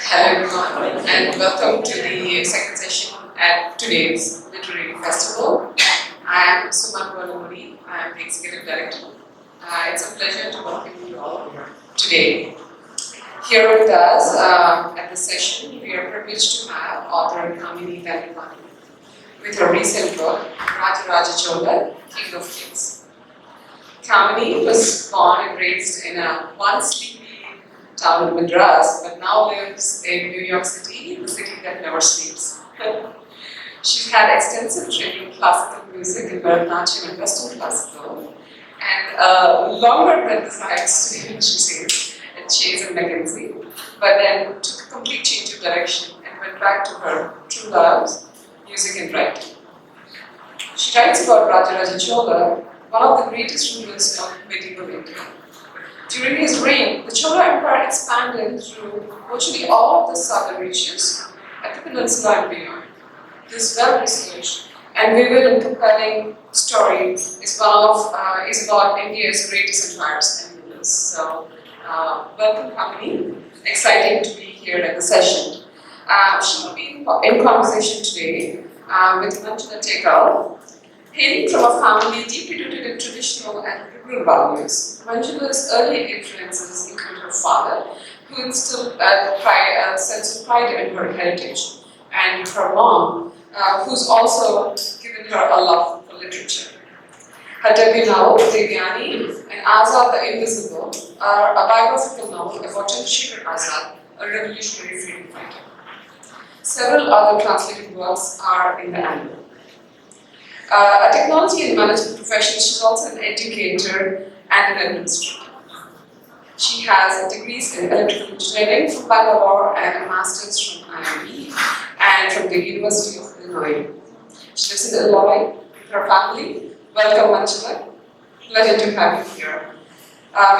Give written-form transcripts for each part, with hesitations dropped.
Hello everyone and welcome to the second session at today's Literary Festival. I am Suman Valamuri, I am the Executive Director. It's a pleasure to welcome you all today. Here with us at the session, we are privileged to have author Kamini Dandapani with her recent book, Rajaraja Chola, King of Kings. Kamini was born and raised in a once sleepy town of Madras, but now lives in New York City, the city that never sleeps. She's had extensive training in classical music in Bharatanatyam and Western classical, and longer than desired student, she says, at Chase and Mackenzie, but then took a complete change of direction and went back to her true loves, music and writing. She writes about Rajaraja Chola, one of the greatest rulers of medieval India. During his reign, the Chola Empire expanded through virtually all of the southern reaches at the peninsula and beyond. This well-researched and vivid and compelling story is about India's greatest empires and rulers. So, welcome, Kamini. Exciting to be here at the session. She will be in conversation today with Manjula Tekal. Hailing from a family deeply rooted in traditional and liberal values, Manjula's early influences include her father, who instilled a sense of pride in her heritage, and her mom, who's also given her a love for literature. Her debut novel, Devyani and Azad the Invisible, are a biographical novel about Chandrasekhar Azad, a revolutionary freedom fighter. Several other translated works are in the annual. A technology and management professional, she's also an educator and an administrator. She has degrees in electrical engineering from Bangalore and a master's from IIB and from the University of Illinois. She lives in Illinois with her family. Welcome, Manjula. Pleasure to have you here.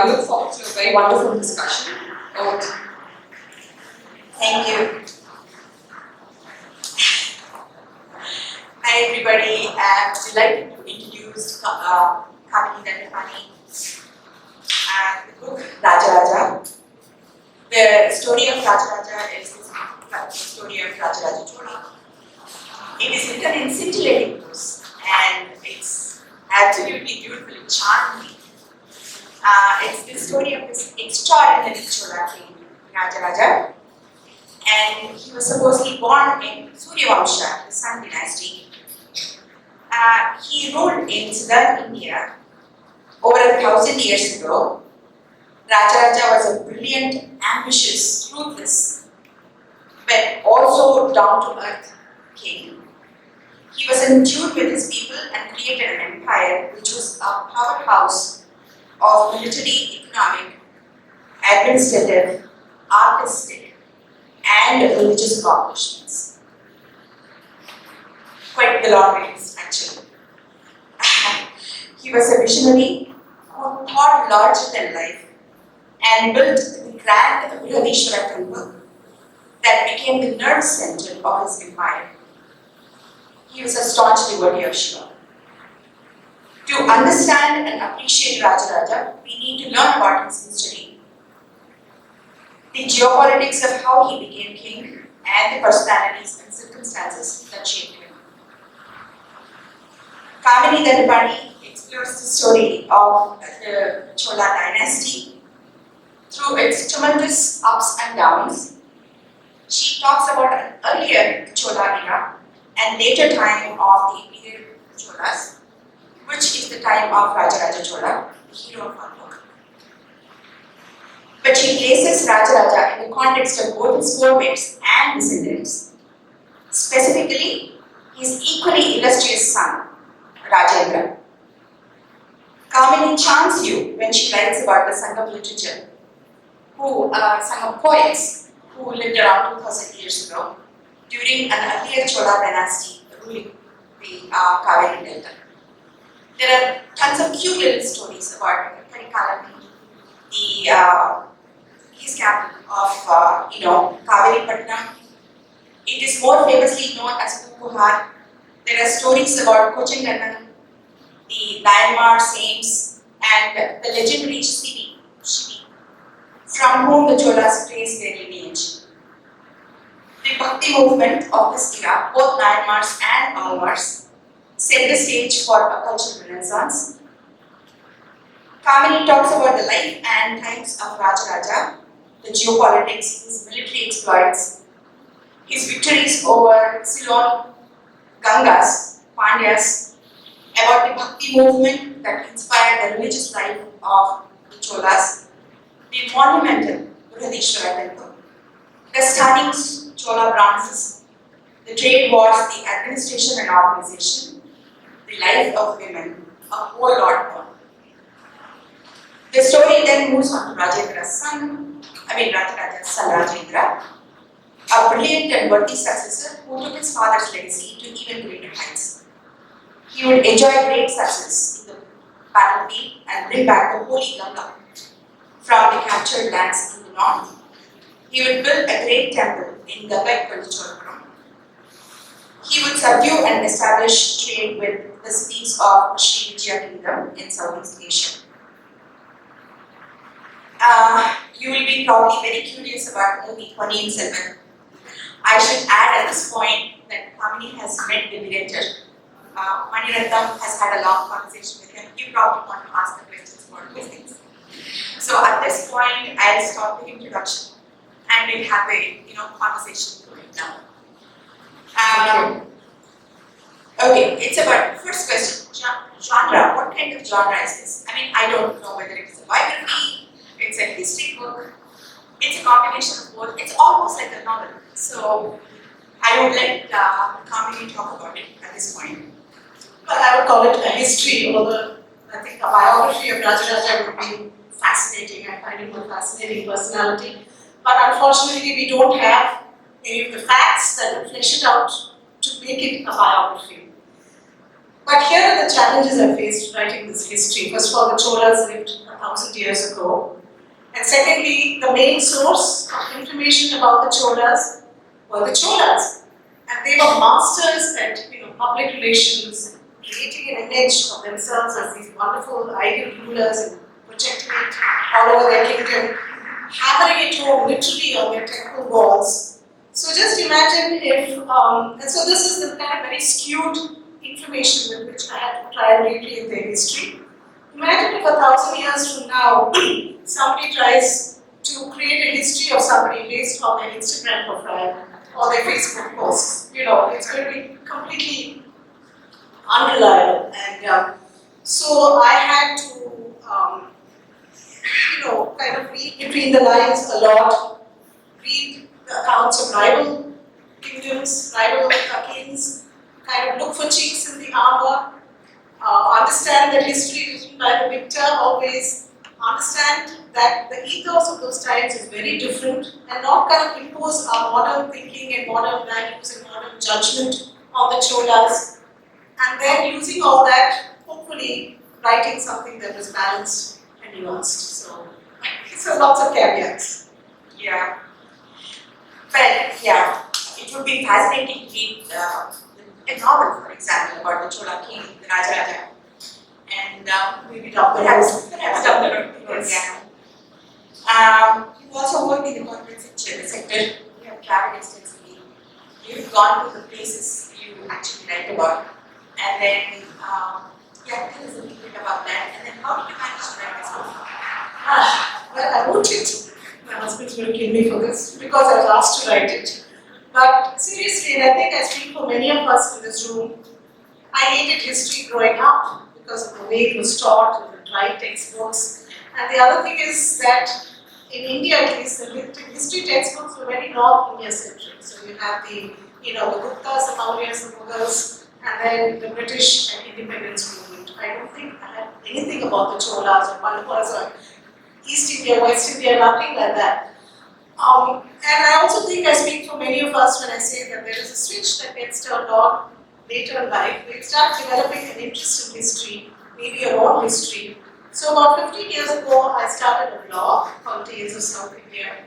We look forward to a very wonderful discussion. Over to you. Thank you. Hi everybody, I'm delighted to introduce Kamini Dandapani and the book Rajaraja. The story of Rajaraja is the story of Rajaraja Chola. It is written in scintillating prose and it's absolutely beautifully charming. It's the story of this extraordinary Chola king, Rajaraja, and he was supposedly born in Suryavamsha, the Sun dynasty. He ruled in southern India over 1,000 years ago. Rajaraja was a brilliant, ambitious, ruthless, but also down-to-earth king. He was in tune with his people and created an empire which was a powerhouse of military, economic, administrative, artistic, and religious accomplishments. Quite the long list, actually. He was a visionary who thought larger than life and built the grand Brihadishwara temple that became the nerve center of his empire. He was a staunch devotee of Shiva. To understand and appreciate Rajaraja, we need to learn about his history, the geopolitics of how he became king, and the personalities and circumstances that shaped him. Kamini Dandapani explores the story of the Chola dynasty through its tumultuous ups and downs. She talks about an earlier Chola era and later time of the imperial Cholas, which is the time of Rajaraja Chola, the hero of our book. But she places Rajaraja in the context of both his forebears and descendants. Specifically, his equally illustrious son, Rajendra. Kamini charms you when she writes about the Sangam literature, Sangam poets who lived around 2000 years ago during an earlier Chola dynasty ruling the Kaveri Delta. There are tons of cute little stories about Karikalamni, his capital of Kaveri Patnam. It is more famously known as Pukuhar. There are stories about Kochangannan, the Myanmar saints, and the legendary Shivi, from whom the Cholas trace their lineage. The Bhakti movement of this era, both Myanmar's and ours, set the stage for a cultural renaissance. Kamini talks about the life and times of Rajaraja, the geopolitics, his military exploits, his victories over Ceylon, Gangas, Pandyas, about the Bhakti movement that inspired the religious life of the Cholas, the monumental Brihadishwara temple, the stunning Chola bronzes, the trade wars, the administration and organization, the life of women, a whole lot more. The story then moves on to Rajaraja's son Rajendra, a brilliant and worthy successor who took his father's legacy to even greater heights. He would enjoy great success in the battlefield and bring back the holy Ganga from the captured lands in the north. He would build a great temple in Ganga. He would subdue and establish trade with the cities of Sri Vijaya Kingdom in Southeast Asia. You will be probably very curious about movie Ponniyin Selvan. I should add at this point that Kamini has met the director. Maniratnam has had a long conversation with him. You probably want to ask the questions about these things. So at this point, I'll stop the introduction and we'll have a conversation going now. Okay, it's about first question. Genre. What kind of genre is this? I mean, I don't know whether it's a biography, it's a history book, it's a combination of both. It's almost like a novel. So I would let Kamini talk about it at this point. Well, I would call it a history, although I think a biography of Rajaraja would be fascinating. I find him a fascinating personality. But unfortunately, we don't have any of the facts that would flesh it out to make it a biography. But here are the challenges I faced writing this history. First of all, the Cholas lived 1,000 years ago. And secondly, the main source of information about the Cholas were the Cholas. And they were masters at public relations, creating an image of themselves as these wonderful ideal rulers and projecting it all over their kingdom, hammering it home literally on their temple walls. So just imagine if, and so this is the kind of very skewed information with which I had to try and recreate their history. Imagine if 1,000 years from now, somebody tries to create a history of somebody based on their Instagram profile or their Facebook posts. It's going to be completely unreliable. And so I had to, kind of read between the lines a lot, read the accounts of rival kingdoms, rival kings, kind of look for chinks in the armor, understand that history written by the victor always, understand that the ethos of those times is very different and not kind of impose our modern thinking and modern values and modern judgment on the Cholas, and then using all that, hopefully writing something that was balanced and nuanced. So lots of caveats. Yeah. Well, yeah, it would be fascinating to read a novel, for example, about the Chola king, the Rajaraja. And Maybe Dr. perhaps Dr. Yes. Yeah. You also worked in the corporate sector. You have traveled extensively. You've gone to the places you actually write about. And then, tell us a little bit about that. And then, how did you manage to write this book? Well, I wrote it. My husband's going to kill me for this because I was asked to write it. But seriously, and I think I speak for many of us in this room, I hated history growing up because of the way it was taught in the dry textbooks. And the other thing is that in India, at least, the history textbooks were very North India centric. So you have the Guptas, the Mauryas, the Mughals, and then the British and independence movement. I don't think I had anything about the Cholas or Pandavas or East India, West India, nothing like that. And I also think I speak for many of us when I say that there is a switch that gets turned on later in life. We start developing an interest in history, maybe your own history. So about 15 years ago, I started a blog called Tales of South India,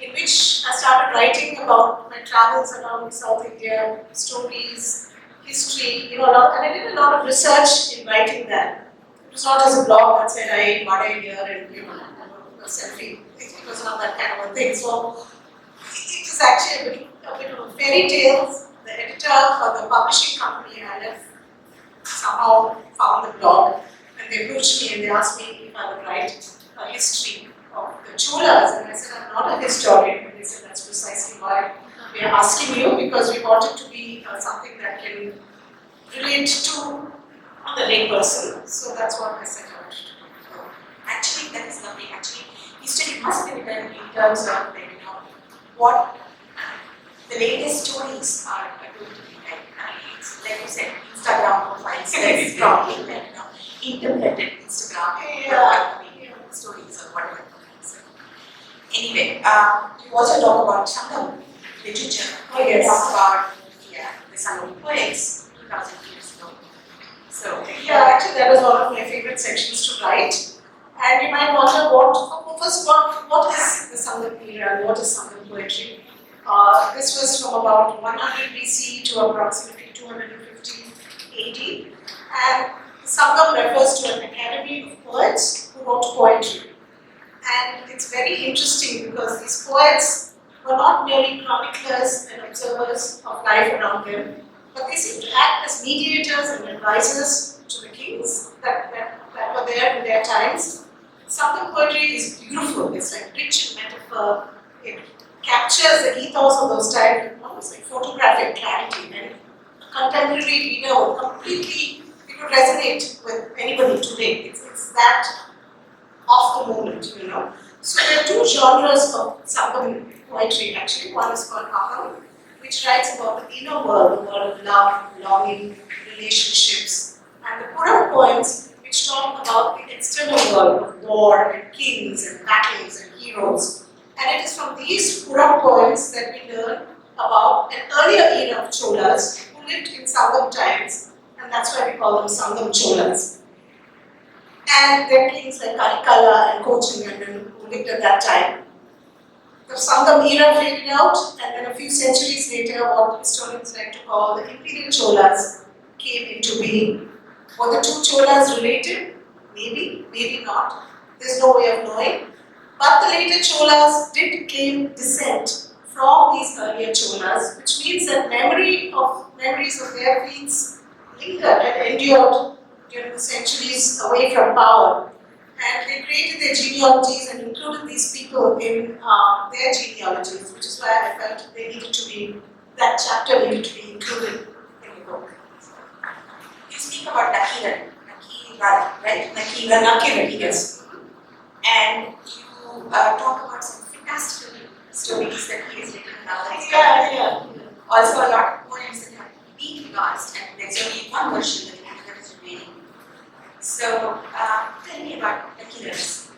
in which I started writing about my travels around South India, stories, history, and I did a lot of research in writing that. It was not just a blog that said I ate vada here and a selfie. It was not that kind of a thing. So it was actually a bit a bit of fairy tales. The editor for the publishing company I somehow found the blog, and they approached me and they asked me if I would write a history of the Cholas, and I said I'm not a historian. And they said that's precisely why we are asking you, because we want it to be something that can relate to the lay person. So that's what I set out to do. Actually, that is lovely. Actually, history must be written in terms of like, what the latest stories are going to be like. It's like you said, Instagram profiles, let's probably like, interpreted Instagram stories or whatever. So, anyway, you also talk about Sangam literature. Oh, yes. You talk about the Sangam poets 2000 years ago. So Yeah, actually that was one of my favorite sections to write. And you might wonder what is the Sangam era and what is Sangam poetry? This was from about 100 BC to approximately 250 AD. And Sangam refers to an academy of poets who wrote poetry. And it's very interesting because these poets were not merely chroniclers and observers of life around them, but they seem to act as mediators and advisors to the kings that were there in their times. Sangam poetry is beautiful, it's like rich in metaphor, it captures the ethos of those times with almost like photographic clarity, and a contemporary reader would completely, it would resonate with anybody today. It's that of the moment, So there are two genres of Sangam poetry actually. One is called Aham, which writes about the inner world, the world of love, longing, relationships, and the Puram poems, which talk about the external world of war and kings and battles and heroes. And it is from these Puram poems that we learn about an earlier era of Cholas who lived in Sangam times, and that's why we call them Sangam Cholas. And there are kings like Karikala and Kochangandan who lived at that time. The Sangam era faded out, and then a few centuries later, what historians like to call the Imperial Cholas came into being. Were the two Cholas related? Maybe, maybe not. There's no way of knowing. But the later Cholas did claim descent from these earlier Cholas, which means that memories of their feats lingered and endured during the centuries away from power. And they created their genealogies and included these people in their genealogies, which is why I felt they needed to be, that chapter needed to be included in the book. you speak about Nakira, right? Nakira, yes. And you talk about some fantastical stories that he has written now. Yeah. Also, a lot of poems that have been lost, and there's only one version that is remaining. So, tell me about Nakira.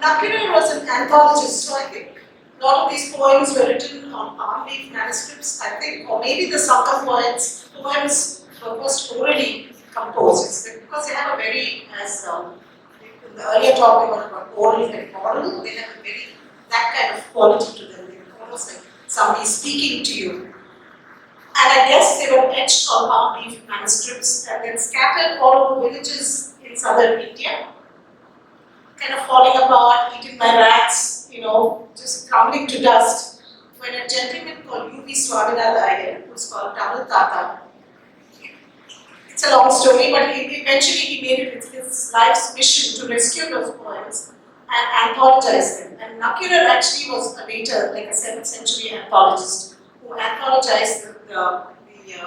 Nakira was an anthologist, so I think a lot of these poems were written on palm leaf manuscripts, I think, or maybe the Sangam poems were most orally composed. It's because they have a very, as in the earlier talk we were about oral and oral, they have a very, that kind of quality to them. They're almost like somebody speaking to you. And I guess they were etched on palm leaf manuscripts and then scattered all over villages in southern India, kind of falling apart, eaten by rats, just crumbling to dust. When a gentleman called U.V. Swaminathan, who's called Tamil Tata, it's a long story, but eventually he made it his life's mission to rescue those poems and anthologize them. And Nakira actually was a later, like a 7th century anthologist who anthologized the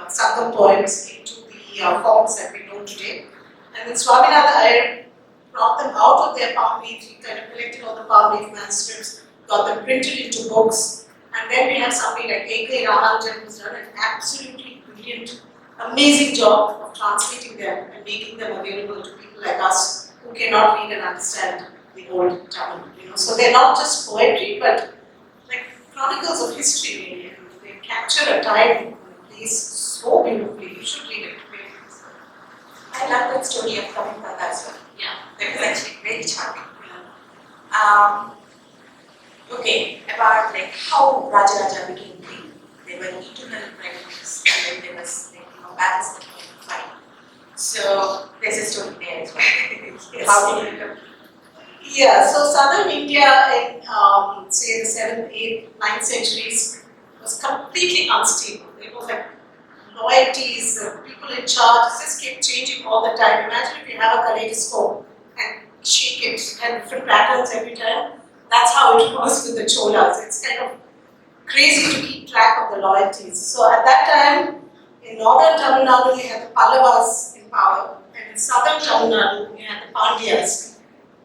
Sangam poems into the forms that we know today. And then Swaminathan Iyer brought them out of their palm leaf, he kind of collected all the palm leaf manuscripts, got them printed into books, and then we have somebody like A.K. Ramanjan who's done an absolutely brilliant, amazing job of translating them and making them available to people like us who cannot read and understand the old Tamil. So they're not just poetry, but like chronicles of history really. And they capture a time and a place so beautifully. You should read it. I love that story of Tamil Tata as well. Yeah. That was actually very charming. Okay, about like how Rajaraja became king. There were internal problems, and then there was battles that were fight. So there's a story there as well. Yes. How did it come? Yeah, so southern India in say the 7th, 8th, 9th centuries was completely unstable. It was like loyalties, people in charge just kept changing all the time. Imagine if you have a kaleidoscope and shake it and different patterns every time. That's how it was with the Cholas. It's kind of crazy to keep track of the loyalties. So at that time, in northern Tamil Nadu, you had the Pallavas in power, and in southern Tamil Nadu, you had the Pandyas.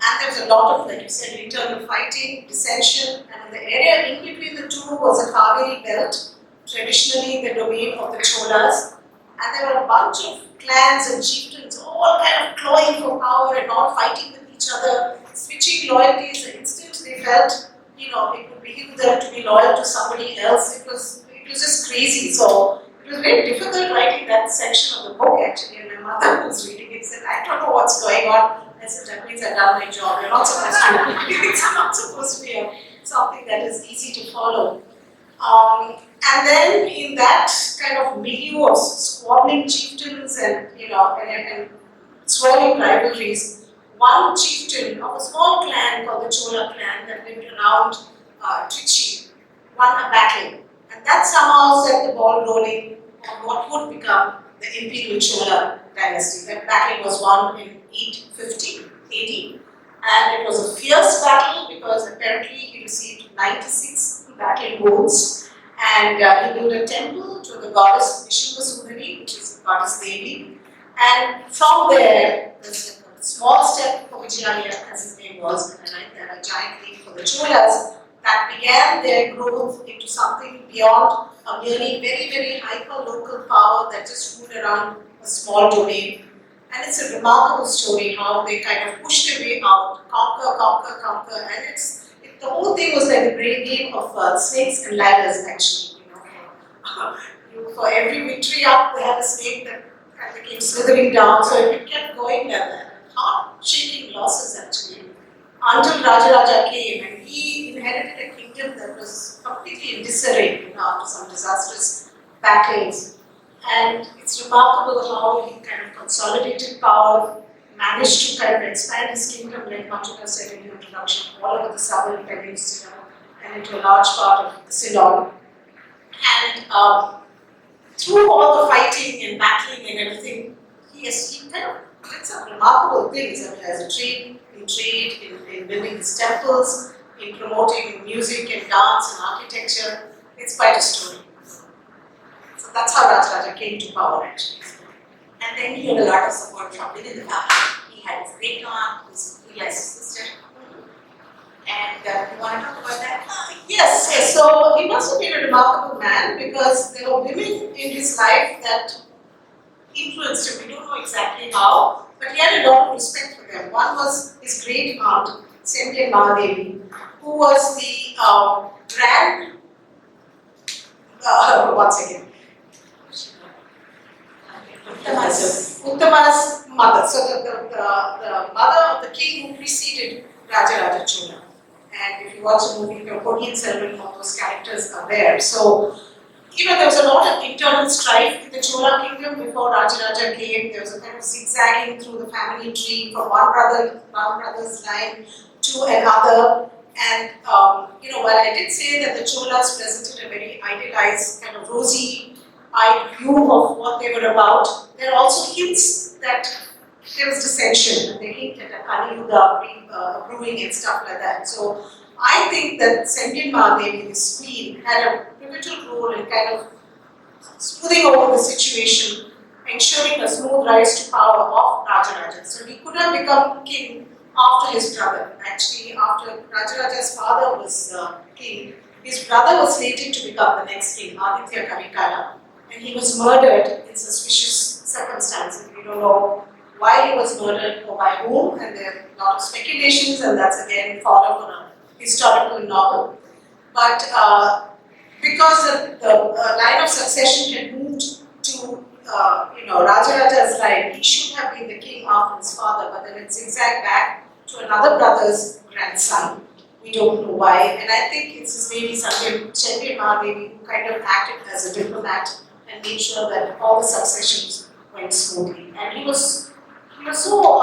And there was a lot of, like you said, internal fighting, dissension, and in the area in between the two was a Kaveri belt, traditionally the domain of the Cholas. And there were a bunch of clans and chieftains all kind of clawing for power and all fighting with each other, switching loyalties the instant they felt, it would behoove them to be loyal to somebody else. It was just crazy. So it was very difficult writing that section of the book actually. And my mother was reading it, said, I don't know what's going on. I said, that means I've done my job. You're not supposed to. It's not supposed to be something that is easy to follow. And then in that kind of milieu of squabbling chieftains and and swirling rivalries, one chieftain of a small clan called the Chola clan that lived around Trichy won a battle, and that somehow set the ball rolling on what would become the Imperial Chola dynasty. That battle was won in 850 AD, and it was a fierce battle because apparently he received 96 battle wounds, and he built a temple to the goddess Vishnumasundari, which is the goddess Devi, and from there, there's a small step for Vijayaya, as his name was, and a giant leap for the Cholas, that began their growth into something beyond a merely very, very hyper-local power that just ruled around a small domain. And it's a remarkable story how they kind of pushed their way out, conquer, and the whole thing was like a great game of snakes and ladders actually. For every victory up, they had a snake that kind of came slithering down. So if it kept going like that, heart-shaking losses actually, until Rajaraja came and he inherited a kingdom that was completely in disarray after some disastrous battles. And it's remarkable how he kind of consolidated power, managed to kind of expand his kingdom, like Manjula said in the introduction, all over the southern peninsula and into a large part of the Ceylon. And through all the fighting and battling and everything, he kind of did some remarkable things. As a trade, in building his temples, in promoting music and dance and architecture. It's quite a story. So that's how Rajaraja came to power actually. And then he had a lot of support from within the family. He had his great aunt, who has his sister. And you want to talk about that? Yes. So he must have been a remarkable man because there were women in his life that influenced him. We don't know exactly how, but he had a lot of respect for them. One was his great aunt, Sempian Mahadevi, who was the once again, Uttama's mother. So the mother of the king who preceded Rajaraja Chola. And if you watch the movie, the Korean ceremony, all those characters are there. So, there was a lot of internal strife in the Chola kingdom before Rajaraja came. There was a kind of zigzagging through the family tree from one brother's line to another. And while I did say that the Cholas presented a very idealized, kind of rosy-eyed view of what they were about, there are also hints that there was dissension, and they hinted at Kali Yuga brewing and stuff like that. So I think that Sempian Mahadevi, this queen, had a pivotal role in kind of smoothing over the situation, ensuring a smooth rise to power of Rajaraja. So he could have become king after his brother. Actually, after Rajaraja's father was king, his brother was slated to become the next king, Aditya Karikala, and he was murdered in suspicious circumstances. We don't know why he was murdered or by whom, and there are a lot of speculations, and that's again followed on a historical novel. But because the line of succession had moved to Rajaraja's line, he should have been the king after his father, but then it zigzagged back to another brother's grandson. We don't know why, and I think it's his lady Sempian Mahadevi who kind of acted as a diplomat and made sure that all the successions went smoothly. And he was so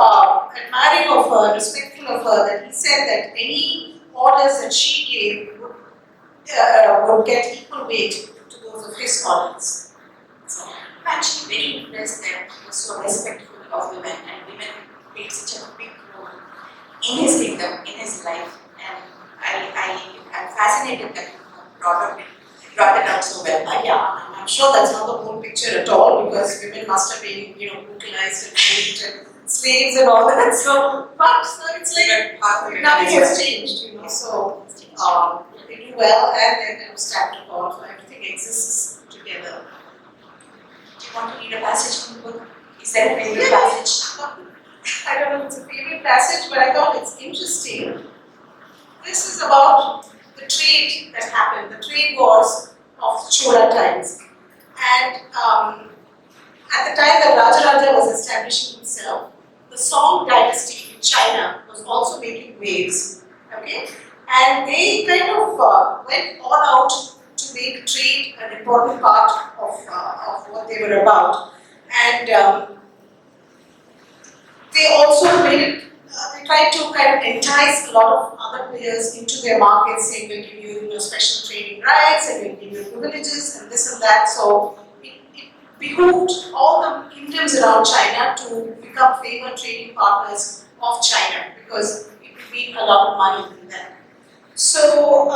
admiring of her, respectful of her, that he said that any orders that she gave would would get equal weight to those of his colleagues. So I'm actually very impressed that he was so respectful of women, and women played such a big role in his kingdom, in his life, and I'm fascinated that you have brought it out so well. Yeah, I'm sure that's not the whole picture at all, because women must have been, brutalized and raped and slaves and all that. So, but it's like nothing has changed, So they do well, and they stand apart. So everything exists together. Do you want to read a passage from the book? Is there a favorite passage? I don't know if it's a favorite passage, but I thought it's interesting. This is about the trade that happened, the trade wars of the Chola times. And at the time that Rajaraja was establishing himself, the Song dynasty in China was also making waves. Okay? And they kind of went all out to make trade an important part of what they were about. And they also made it, they tried to kind of entice a lot of other players into their markets, saying we'll give you, special trading rights and we'll give you privileges and this and that. So it behooved all the kingdoms around China to become favored trading partners of China, because it would mean a lot of money in that. So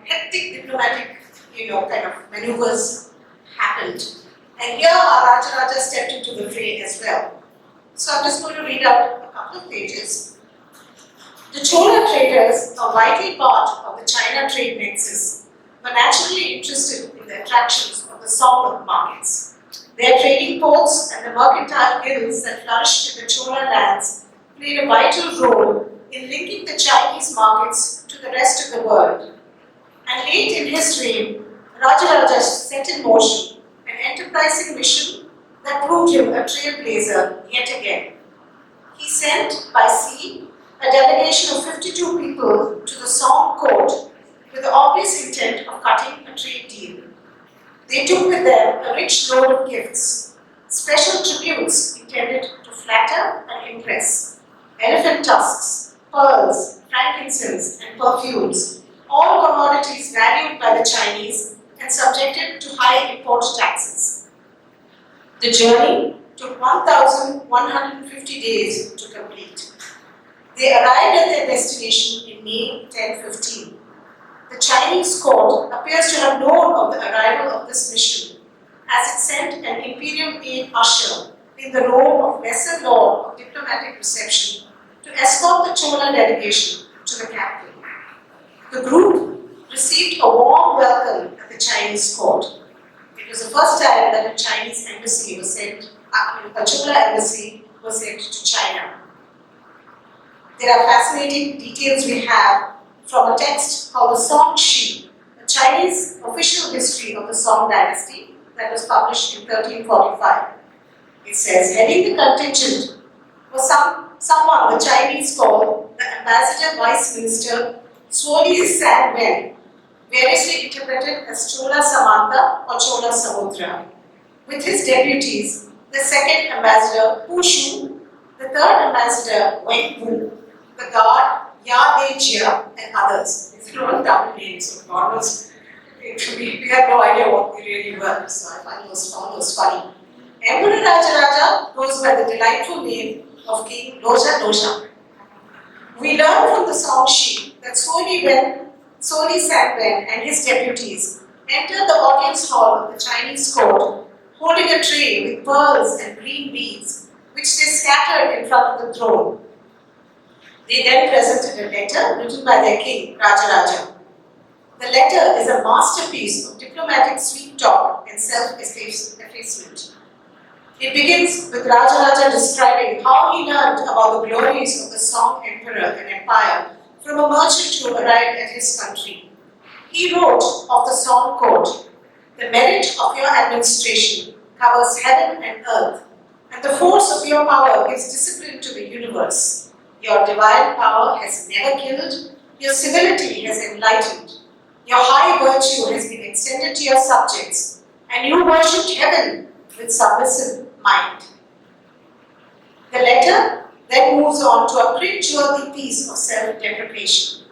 hectic diplomatic, kind of maneuvers happened. And here our Rajaraja stepped into the fray as well. So I'm just going to read out a couple of pages. The Chola traders, a vital part of the China trade nexus, were naturally interested in the attractions of the Song markets. Their trading ports and the mercantile guilds that flourished in the Chola lands played a vital role in linking the Chinese markets to the rest of the world. And late in his reign, Rajaraja set in motion an enterprising mission that proved him a trailblazer yet again. He sent by sea a delegation of 52 people to the Song court with the obvious intent of cutting a trade deal. They took with them a rich load of gifts, special tributes intended to flatter and impress, elephant tusks, pearls, frankincense, and perfumes, all commodities valued by the Chinese and subjected to high import taxes. The journey took 1,150 days to complete. They arrived at their destination in May 1015. The Chinese court appears to have known of the arrival of this mission, as it sent an imperial aid usher in the role of lesser lord of diplomatic reception to escort the Chola delegation to the capital. The group received a warm welcome at the Chinese court. It was the first time that a Chinese embassy was sent, a Chola embassy was sent to China. There are fascinating details we have from a text called the Song Shi, a Chinese official history of the Song dynasty that was published in 1345. It says, heading the contingent was someone the Chinese call the Ambassador Vice Minister Suoli San Wen, variously interpreted as Chola Samanta or Chola Samudra. With his deputies, the second ambassador Pu Shu, the third ambassador Wen Wu, the guard Ya De Jia, and others. These are all double names, so God knows, we had no idea what they really were, so I find it was funny. Emperor Rajaraja goes by the delightful name of King Loja Doja. We learn from the Song Shi that Suoli San Wen and his deputies entered the audience hall of the Chinese court holding a tray with pearls and green beads, which they scattered in front of the throne. They then presented a letter written by their king, Rajaraja. The letter is a masterpiece of diplomatic sweet talk and self-effacement. It begins with Rajaraja describing how he learned about the glories of the Song Emperor and Empire from a merchant who arrived at his country. He wrote of the Song court, the merit of your administration covers heaven and earth, and the force of your power gives discipline to the universe. Your divine power has never killed, your civility has enlightened, your high virtue has been extended to your subjects, and you worshipped heaven with submissive mind. The letter then moves on to a cringeworthy piece of self-deprecation.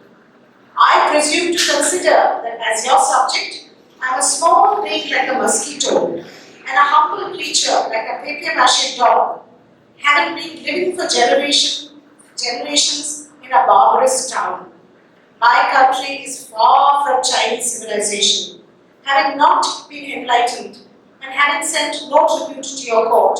I presume to consider that as your subject, I am a small thing like a mosquito and a humble creature like a papier-mâché dog, having been living for generations in a barbarous town. My country is far from Chinese civilization, having not been enlightened and having sent no tribute to your court.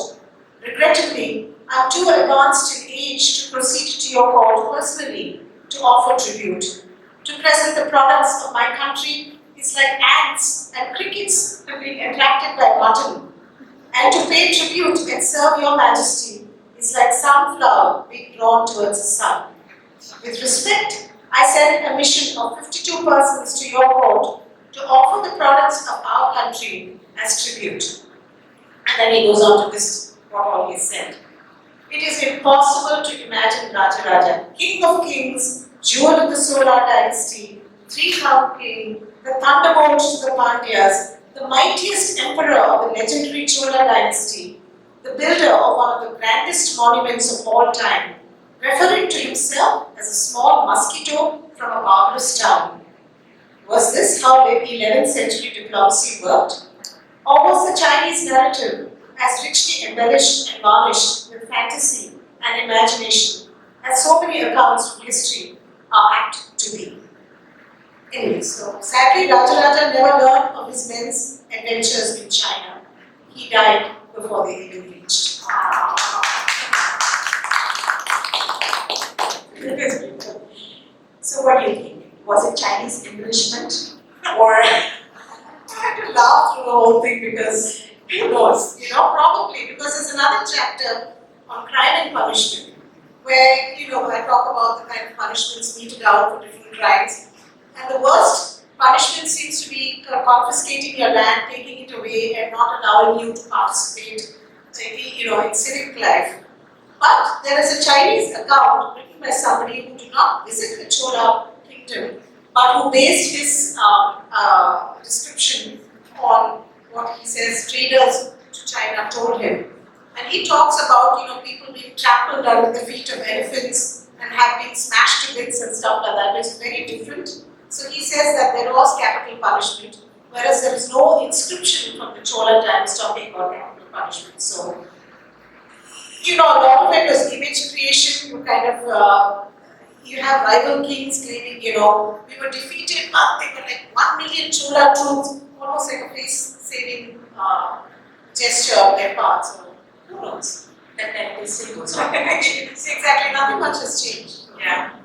Regrettably, I am too advanced in age to proceed to your court personally to offer tribute. To present the products of my country is like ants and crickets being attracted by mutton. And to pay tribute and serve your majesty is like sunflower being drawn towards the sun. With respect, I send a mission of 52 persons to your court to offer the products of our country as tribute. And then he goes on to list what all he said. It is impossible to imagine Rajaraja, king of kings, jewel of the Chola dynasty, three-crowned king, the thunderbolt to the Pandyas, the mightiest emperor of the legendary Chola dynasty, the builder of one of the grandest monuments of all time, referring to himself as a small mosquito from a barbarous town. Was this how the 11th century diplomacy worked? Or was the Chinese narrative as richly embellished and varnished with fantasy and imagination as so many accounts from history are apt to be? Anyway, so sadly Rajaraja never learned of his men's adventures in China. He died before they even reached. So what do you think? Was it Chinese embellishment? Or I had to laugh through the whole thing because who knows, probably because there's another chapter on crime and punishment where, I talk about the kind of punishments meted out for different crimes. And the worst punishment seems to be confiscating your land, taking it away, and not allowing you to participate, in civic life. But there is a Chinese account written by somebody who did not visit the Chola kingdom, but who based his description on what he says traders to China told him. And he talks about, people being trampled under the feet of elephants and have been smashed to bits and stuff like that. It's very different. So he says that there was capital punishment, whereas there is no inscription from the Chola times talking about capital punishment. So, a lot of it was image creation. You have rival kings claiming, we were defeated, but they were like 1 million Chola troops, almost like a face-saving gesture on their part. So, who knows? that still goes on? Exactly, nothing much has changed. Yeah.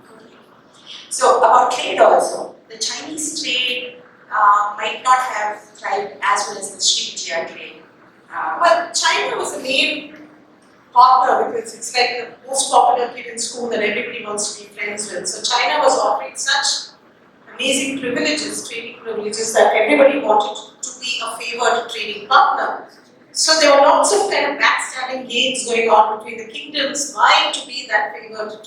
So about trade also, the Chinese trade might not have thrived as well as the Srivijaya trade. Well, China was the main partner because it's like the most popular kid in school that everybody wants to be friends with. So China was offering such amazing privileges, trading privileges, that everybody wanted to be a favored trading partner. So there were lots of kind of backstabbing games going on between the kingdoms, vying to be that favored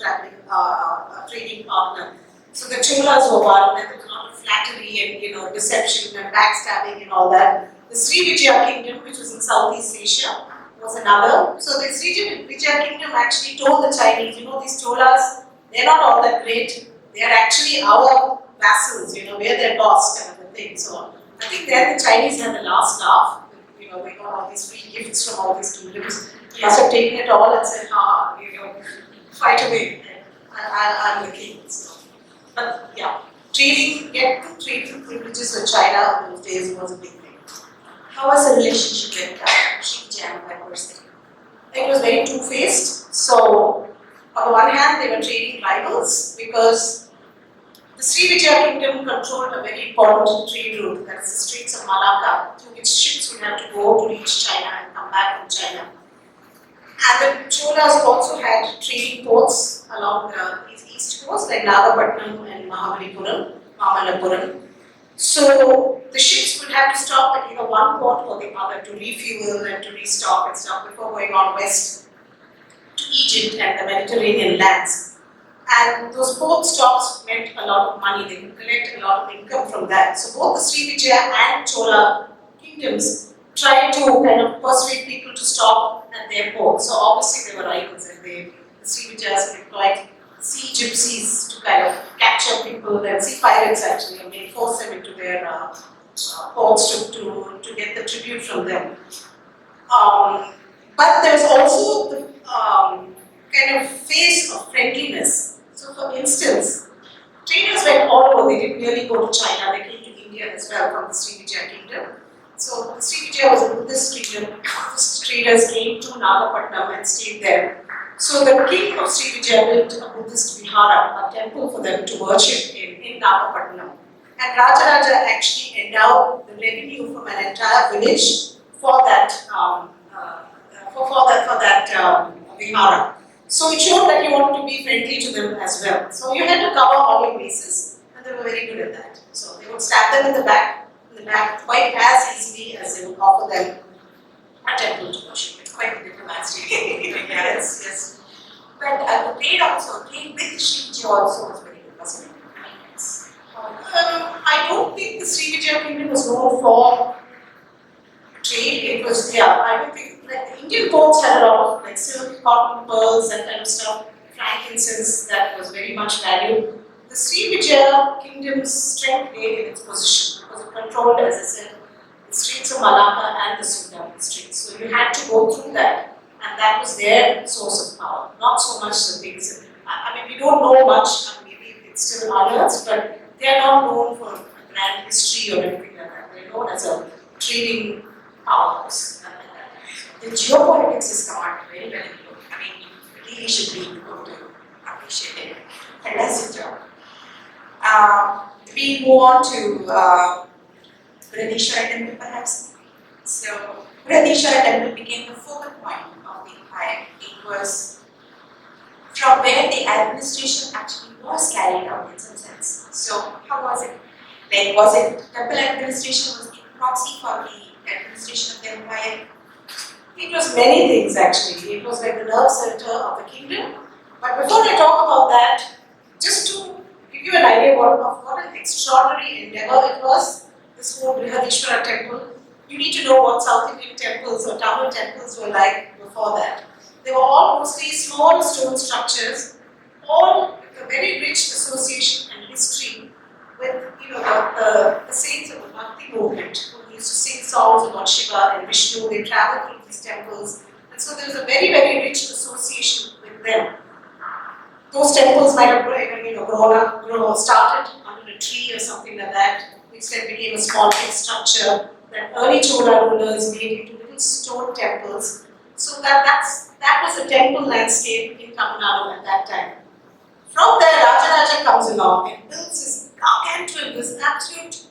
trading partner. So the Cholas were one, and there was a lot of flattery and deception and backstabbing and all that. The Srivijaya kingdom, which was in Southeast Asia, was another. So the Srivijaya kingdom actually told the Chinese, these Cholas, they're not all that great. They are actually our vassals, we're their boss kind of a thing. So I think then the Chinese had the last laugh. They got all these free gifts from all these kingdoms. They must have taken it all and said, fight away. I'm the king. So, but yeah, getting trading privileges with China in those days was a big thing. How was the relationship with Srivijaya and that person? It was very two-faced. So, on the one hand, they were trading rivals because the Srivijaya kingdom controlled a very important trade route, that is the Straits of Malacca, through which ships would have to go to reach China and come back from China. And the Cholas also had trading ports along the east coast, like Nagapattinam and Mamallapuram. So the ships would have to stop at either one port or the other to refuel and to restock and stuff before going on west to Egypt and the Mediterranean lands. And those port stops meant a lot of money. They could collect a lot of income from that. So both the Srivijaya and Chola kingdoms tried to kind of persuade people to stop at their ports. So obviously they were rivals, and the Srivijayas employed sea gypsies to kind of capture people and sea pirates actually, and they force them into their ports to get the tribute from them. But there's also the kind of face of friendliness. So for instance, traders went all over, they didn't really go to China, they came to India as well from the Srivijaya kingdom. So the Srivijaya was a Buddhist kingdom, Buddhist traders came to Nagapattinam and stayed there. So the king of Srivijaya built a Buddhist vihara, a temple for them to worship in Nagapattinam. And Rajaraja actually endowed the revenue from an entire village for that vihara. So it showed that you wanted to be friendly to them as well. So you had to cover all your bases, and they were very good at that. So they would stab them in the back quite as easily as they would offer them a temple to worship. It's quite diplomatic. Yes, yes. But the trade with Srivijaya also was very good, wasn't it? Yes. I don't think the Srivijaya kingdom was known for trade. It was, I don't think, like the Indian ports had a lot of like silk, cotton, pearls, that kind of stuff, frankincense that was very much valued. The Srivijaya kingdom's strength lay in its position because it controlled, as I said, the streets of Malacca and the Sundan streets. So you had to go through that, and that was their source of power, not so much the things. I mean, we don't know much, and maybe it's still unearthed, but they are not known for a grand history or anything like that. They're known as a trading powerhouse. The geopolitics is covered very well in the book. I mean, you really should be able to appreciate it. Fantastic job. We move on to Bradishwara temple perhaps. So Bradishwara temple became the focal point of the empire. It was from where the administration actually was carried out in some sense. So how was it? Like, was it temple administration was the proxy for the administration of the empire? It was many things actually. It was like the nerve center of the kingdom. But before I talk about that, just to give you an idea of what an extraordinary endeavor it was, this whole Brihadishwara temple, you need to know what South Indian temples or Tamil temples were like before that. They were all mostly small stone structures, all with a very rich association and history with the saints of the Bhakti movement who used to sing songs about Shiva and Vishnu. They traveled through these temples, and so there was a very, very rich association with them. Those temples might have started under a tree or something like that, which then became a small big structure that early Chola rulers made into little stone temples. So that was the temple landscape in Tamil Nadu at that time. From there, Rajaraja comes along and builds this gargantuan, this absolute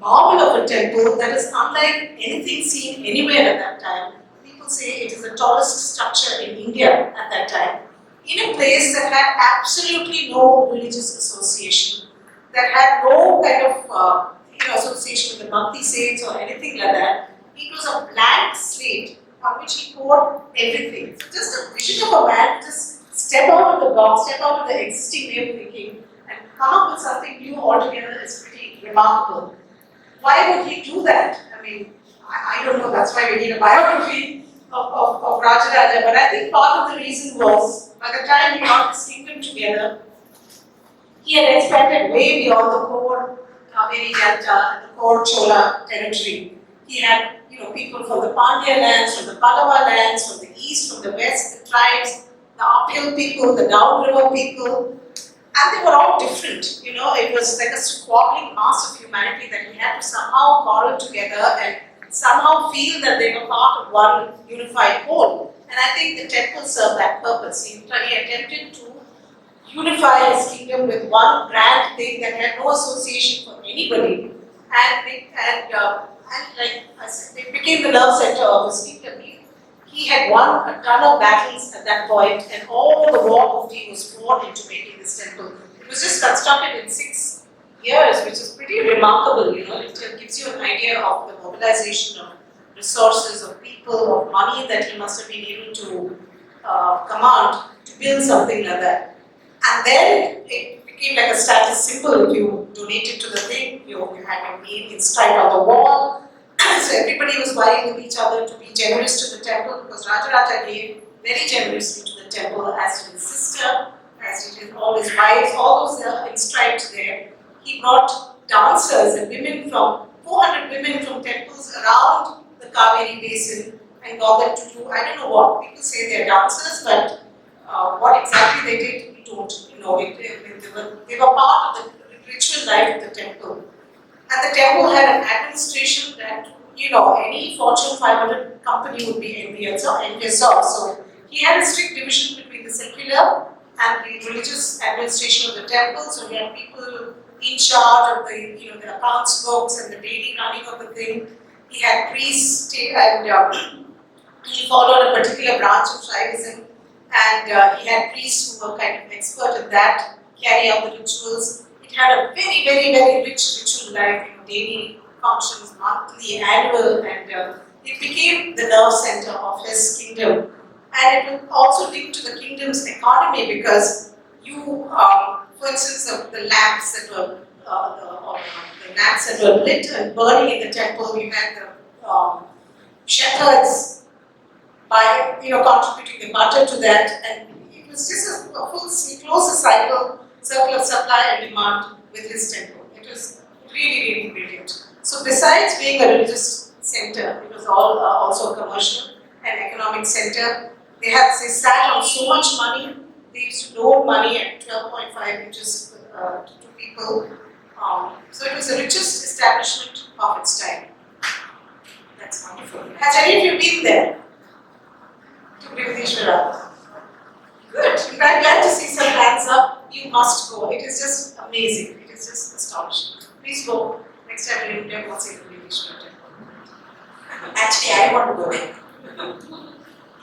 marvel of a temple that is unlike anything seen anywhere at that time. People say it is the tallest structure in India at that time, in a place that had absolutely no religious association, that had no kind of association with the Bhakti saints or anything like that. It was a blank slate on which he poured everything. So just a vision of a man just step out of the box, step out of the existing way of thinking, and come up with something new altogether is pretty remarkable. Why would he do that? I mean, I don't know, that's why we need a biography of Rajaraja, but I think part of the reason was, by the time he got his kingdom together, he had expanded way beyond the core Kamini Dandapani and the core Chola territory. He had people from the Pandya lands, from the Pallava lands, from the east, from the west, the tribes, the uphill people, the downriver people, and they were all different. It was like a squabbling mass of humanity that he had to somehow coddle together and somehow feel that they were part of one unified whole. And I think the temple served that purpose. He attempted to unify his kingdom with one grand thing that had no association for anybody, and like I said, it became the nerve center of his kingdom. He had won a ton of battles at that point, and all the war booty was poured into making this temple. It was just constructed in 6 years, which is pretty remarkable. It gives you an idea of the mobilization of resources, of people, of money that he must have been able to command to build something like that. And then it became like a status symbol. If you donated to the thing, you had your name inscribed on the wall. So everybody was vying with each other to be generous to the temple, because Rajaraja gave very generously to the temple, as to his sister, as he did all his wives, all those inscribed there. He brought dancers and women from 400 women from temples around the Kaveri basin and got them to do, I don't know what people say they're dancers, but what exactly they did, we don't know. They were part of the ritual life of the temple. And the temple had an administration that, any Fortune 500 company would be envious of. So he had a strict division between the secular and the religious administration of the temple. So he had people in charge of the accounts books and the daily running of the thing. He had priests and he followed a particular branch of Shaivism, and he had priests who were kind of expert in that, carry out the rituals. It had a very, very, very rich ritual life, daily functions, monthly, annual, and it became the nerve center of his kingdom. And it was also linked to the kingdom's economy because for instance, the lamps that were lit and burning in the temple, you had the shepherds contributing the butter to that, and it was just a close circle of supply and demand with his temple. It was really, really brilliant. So besides being a religious center, it was also a commercial and economic center. They sat on so much money. They used to loan money at 12.5 inches to people. So it was the richest establishment of its time. That's wonderful. Has any of you been there? To Brihadishwara? Good. I'm glad to see some hands up. You must go. It is just amazing. It is just astonishing. Please go. Next time you're in India, go see the Brihadishwara temple. Actually, I want to go there.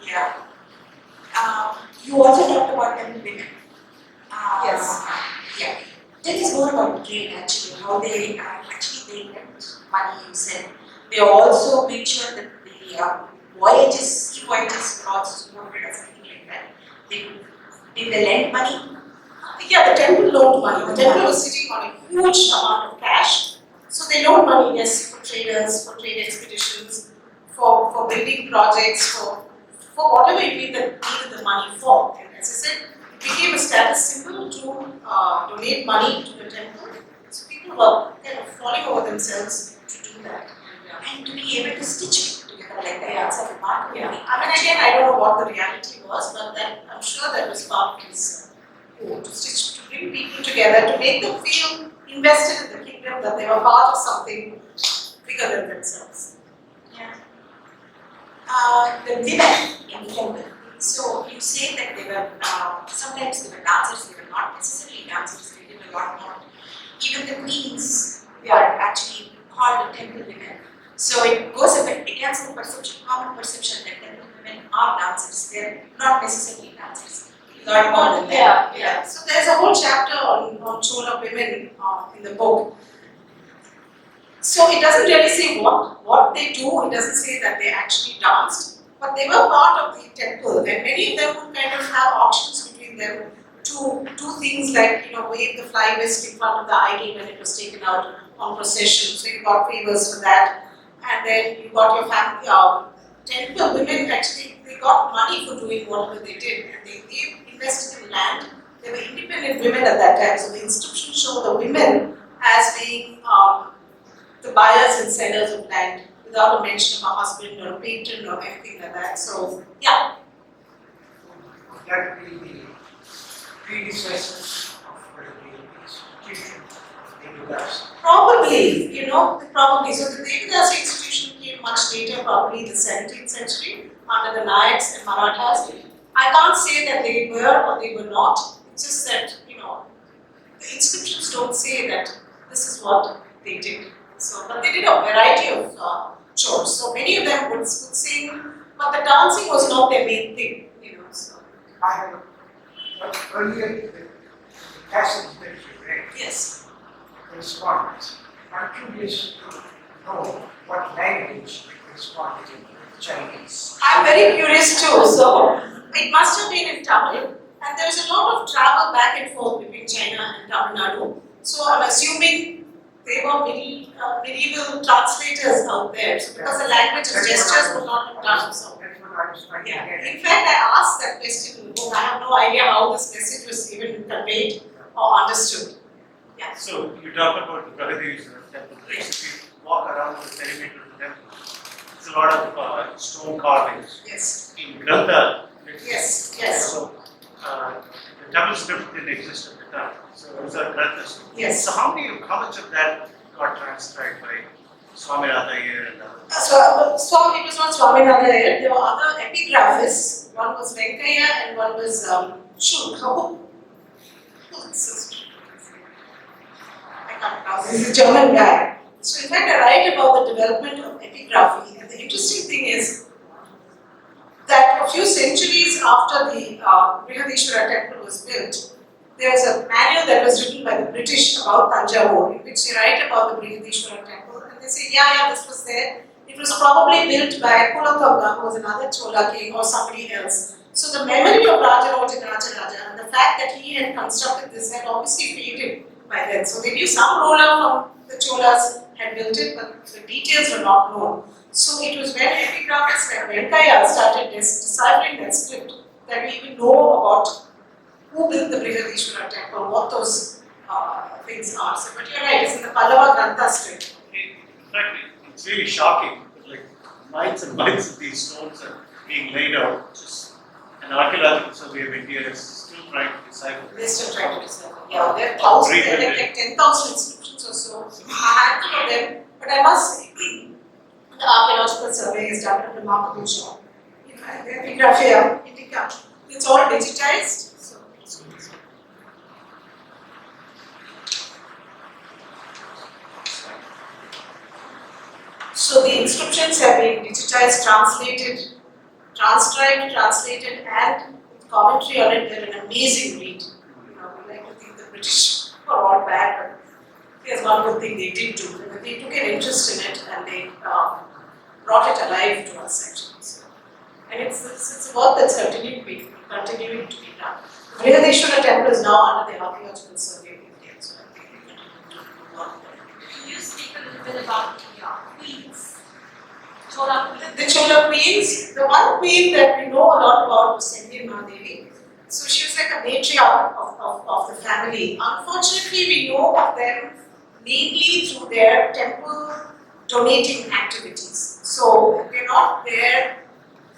Yeah. You also talked about temple women. Yes. Yeah. Tell us more about trade actually, how they lent money, you said. They also made sure that the sea voyages were also supported or something like that. Did they lend money? Yeah, the temple loaned money. The temple was sitting on a huge amount of cash. So they loaned money, yes, for traders, for trade expeditions, for building projects, for whatever it needed the money for. And as I said, it became a status symbol to donate money to the temple. So people were kind of falling over themselves to do that. And to be able to stitch it together like that, that's a remarkable thing. I mean, again, I don't know what the reality was, but I'm sure that was part of his to bring people together, to make them feel invested in the kingdom, that they were part of something bigger than themselves. Yeah. The women in the temple. So you say that they were, sometimes they were dancers, they were not necessarily dancers, they did a lot more. Even the queens were actually called the temple women. So it goes a bit against the common perception that temple women are dancers. They're not necessarily dancers. A lot more than that. Yeah. So there's a whole chapter on Chola women in the book. So it doesn't really say what they do. It doesn't say that they actually danced, but they were part of the temple, and many of them would kind of have auctions between them to do things like wave the fly whisk in front of the idol when it was taken out on procession. So you got favors for that, and then you got your family. Temple women actually they got money for doing whatever they did, and they invested in land. They were independent women at that time, so the inscriptions show the women as being the buyers and sellers of land without a mention of a husband or a patron or anything like that. So, yeah. Would that be the predecessors of the institution of Devadas? Probably, probably. So the Devadas institution came much later, probably the 17th century, under the Nayaks and Marathas. I can't say that they were or they were not. It's just that, the inscriptions don't say that this is what they did. So, but they did a variety of chores. So many of them would sing, but the dancing was not their main thing, So. I have earlier the passage that you read, Yes. corresponds. I'm curious to know what language it corresponded in Chinese. I'm very curious too. So it must have been in Tamil, and there's a lot of travel back and forth between China and Tamil Nadu. So I'm assuming they were medieval translators out there. So because the language of gestures was not done. So That's what I was trying to yeah. get. In fact, I asked that question. I have no idea how this message was even conveyed or understood. Yeah. So you talk about the Pragadesh temple. Yes. If you walk around the perimeter of the temple, it's a lot of stone carvings. Yes. In Grantha, Yes. Yes. so the Tamil script didn't exist at the time. So it was a Grantha script. Yes. So how much of that got transcribed by Swaminathan here and others? So it was not Swaminathan. There were other epigraphists. One was Venkaya and one was Shul. I can't pronounce. He's a German guy. So in fact, I write about the development of epigraphy. And the interesting thing is that a few centuries after the Brihadishwara temple was built, there was a manual that was written by the British about Tanjavur, in which they write about the Brihadishwara temple, and they say, yeah, this was there. It was probably built by Kulathanga, who was another Chola king, or somebody else. So the memory of Rajaraja and the fact that he had constructed this had obviously faded by then. So they knew some ruler from the Cholas had built it, but the details were not known. So it was when epigraphists like Venkaya started deciphering that script that we even know about who built the Brihadishwara temple, what those things are. So, but you're right, it's in the Pallava Grantha script. In fact, it's really shocking. Like miles and miles of these stones are being laid out. Just an archaeological survey of India is still trying to decipher. They're still trying to decipher. Yeah, there are thousands, there are like 10,000 inscriptions or so. A handful of them. But I must say, the archaeological survey has done a remarkable job. In fact, the epigraphia Indica, it's all digitized. So the inscriptions have been digitized, translated, transcribed, translated, and with commentary on it. They're an amazing read. You know, we like to think the British were all bad, but there's one good thing they did do. They took an interest in it and they brought it alive to us actually. So, and it's a work that's continuing to be done. The Brihadishwara temple is now under the Archaeological Survey of India, so I think we continue to work there. Can you speak a little bit about the queens? Chola queens? The Chola queens, the one queen that we know a lot about was Sendian Mahadevi. So she was like a matriarch of the family. Unfortunately, we know of them mainly through their temple donating activities. So they're not there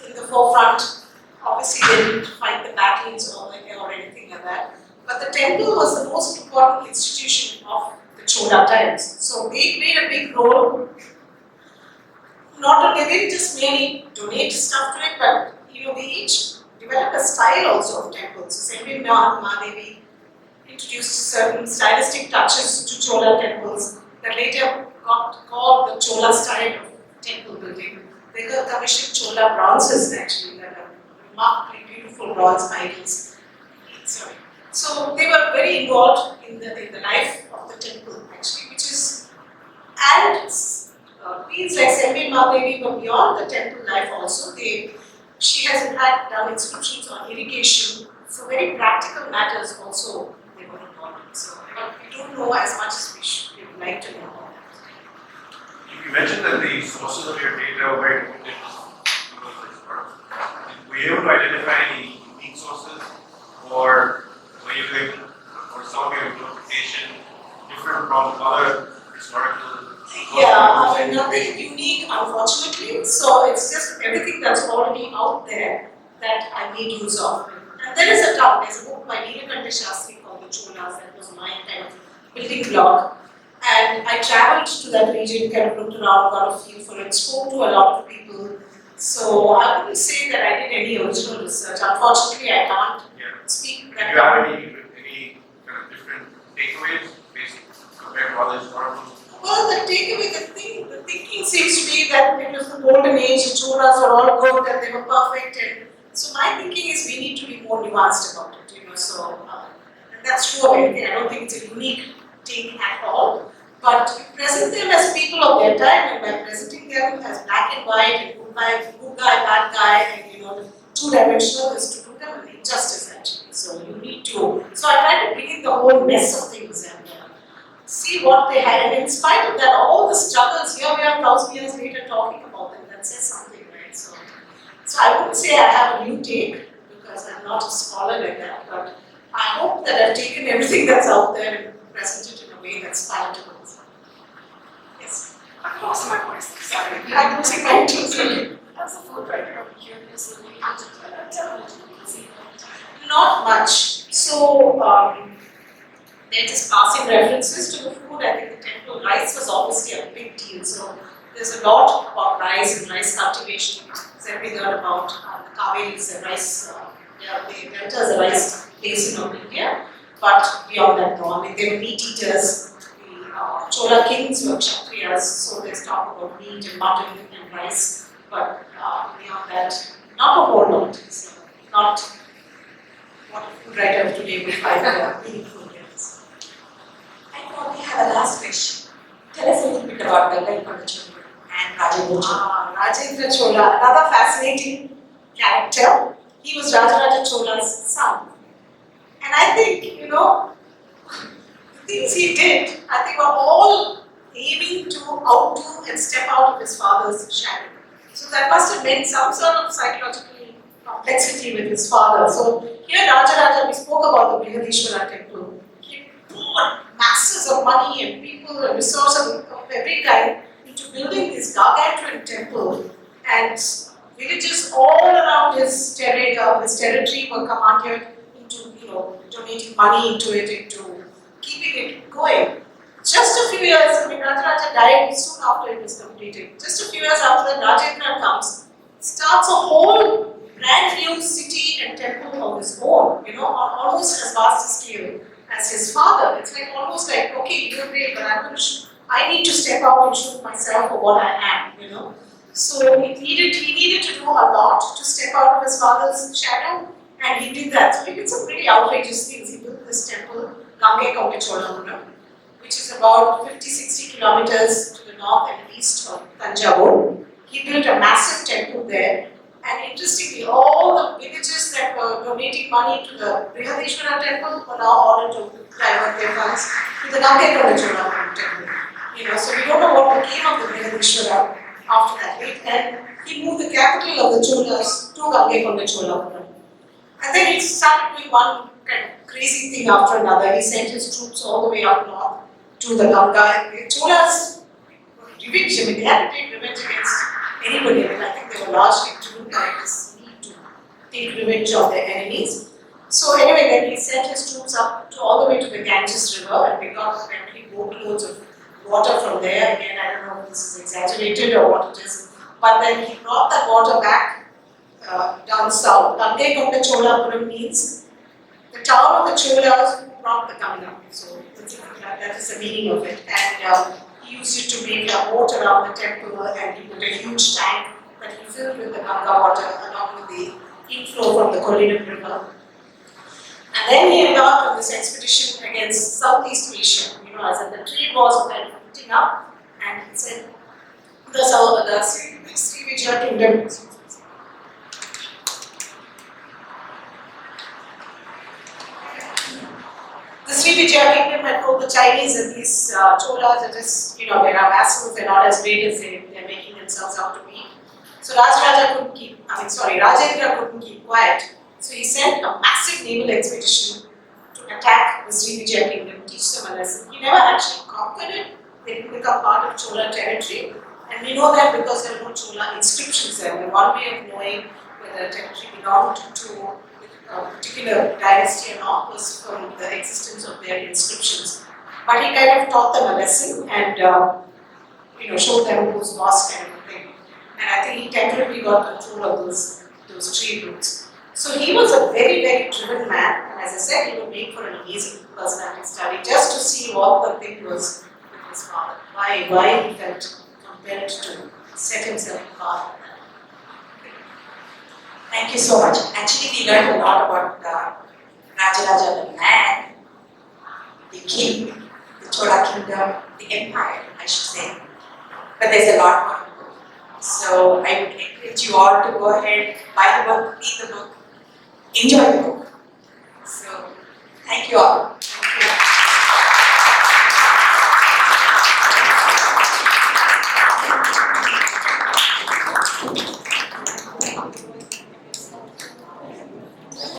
in the forefront. Obviously, they didn't fight the battles or anything like that. But the temple was the most important institution of the Chola times. So they played a big role. They didn't just merely donate stuff to it, but they each developed a style also of temples. So Sendian Mahadevi introduced certain stylistic touches to Chola temples that later got called the Chola style of temple building. They commissioned Chola bronzes actually, that are remarkably beautiful bronze idols. Sorry. So they were very involved in the life of the temple actually, which is, and queens like Sendian Mahadevi were beyond the temple life also. She has in fact done inscriptions on irrigation, so very practical matters also they were involved in. So we don't know as much as we would like to know about that. You mentioned that the sources of your data were very limited because of this work. Were you able to identify any unique sources, or were you able, or some of your interpretation different from other historical? Yeah, nothing unique unfortunately. So it's just everything that's already out there that I made use of. And there is there's a book by Neelakanta Shastri called The Cholas that was my kind of building block. And I traveled to that region, kind of looked around, got a feel for it, spoke to a lot of people. So I wouldn't say that I did any original research. Unfortunately, I can't speak that. Do you have any kind of different takeaways compared to other historical? Well, the takeaway, the thinking seems to be that it was the golden age, the Cholas were all good and they were perfect. And so my thinking is we need to be more nuanced about it, So and that's true of anything. I don't think it's a unique take at all. But you present them as people of their time, and by presenting them as black and white and good guy, bad guy, and two-dimensional is to do them an injustice actually. So you need to. So I try to bring in the whole mess of things and see what they had. And in spite of that, all the struggles, here we are 1,000 years later talking about them. That says something, right? So I wouldn't say I have a new take, because I'm not a scholar like that, but I hope that I've taken everything that's out there and presented in a way that's palatable. Yes. I've lost my voice. Sorry. I'm losing my too. As a food writer, I'm curious related to television. Not much. So, they're just passing references to the food. I think the temple rice was obviously a big deal. So, there's a lot about rice and rice cultivation. So, we heard about the Kaveri is a rice, the delta is a rice basin of India. But beyond that, no. I mean, they were meat eaters. The Chola kings were Kshatriyas, so there's talk about meat and mutton and rice. But beyond that, not a whole lot. So, not what a food writer of today will find meaningful. Yes. I thought we have a last question. Tell us a little bit about the Gangaikonda Chola and Rajendra Chola. Rajendra Chola, another fascinating character. He was Rajaraja Chola's son. And I think, the things he did, I think were all aiming to outdo and step out of his father's shadow. So that must have meant some sort of psychological complexity with his father. So here Rajaraja, we spoke about the Brihadishwara temple. He poured masses of money and people and resources of every kind into building this gargantuan temple, and villages all around his territory were commanded into, donating money into it, into keeping it going. Just a few years, Rajaraja died soon after it was completed. Just a few years after that, Rajendra comes, starts a whole brand new city and temple of his own, almost as vast a scale as his father. It's like almost like, okay, you're great, but I need to step out and show myself for what I am, So he needed to do a lot to step out of his father's shadow, and he did that. So he did some pretty outrageous things. He built this temple, Gangaikonda Chola, which is about 50-60 kilometers to the north and east of Tanjavur. He built a massive temple there, and interestingly, all the villages that were donating money to the Brihadishwara temple were now ordered to divert their funds to the Gangaikonda Chola temple. So we don't know what became of the Brihadishwara after that. And he moved the capital of the Cholas to Gangaikonda Chola. And then he started doing one kind of crazy thing after another. He sent his troops all the way up north to the Ganga. The Cholas were revenge. They had to take revenge against anybody. I think they were largely driven by this need to take revenge on their enemies. So anyway, then he sent his troops up all the way to the Ganges River, and they got apparently boatloads of water from there. Again, I don't know if this is exaggerated or what it is. But then he brought that water back down south. Gangaikonda Cholapuram means the town of the Cholas who brought the Ganga. So that is the meaning of it. And he used it to make a moat around the temple, and he put a huge tank that he filled with the Ganga water along with the inflow from the Kollinam River. And then he embarked on this expedition against Southeast Asia. As the trade was kind of heating up, and he said the Srivijaya kingdom. The Srivijaya kingdom had told the Chinese that these Cholas are just, they are vassals, they're not as great as they're making themselves out to be. So Rajendra couldn't keep quiet. So he sent a massive naval expedition to attack the Srivijaya kingdom, teach them a lesson. He never actually conquered it. They didn't become part of Chola territory. And we know that because there are no Chola inscriptions there. And one way of knowing whether a territory belonged to a particular dynasty or not was from the existence of their inscriptions. But he kind of taught them a lesson and showed them who's boss kind of thing. And I think he temporarily got control of those trade routes. So he was a very, very driven man, and as I said, he would make for an amazing personality study just to see what the thing was with his father. Why he felt compelled to set himself apart. Thank you so much. Actually, we learned a lot about Rajaraja, the man, the king, the Chola kingdom, the empire, I should say. But there's a lot more to go. So I would encourage you all to go ahead, buy the book, read the book, enjoy the book.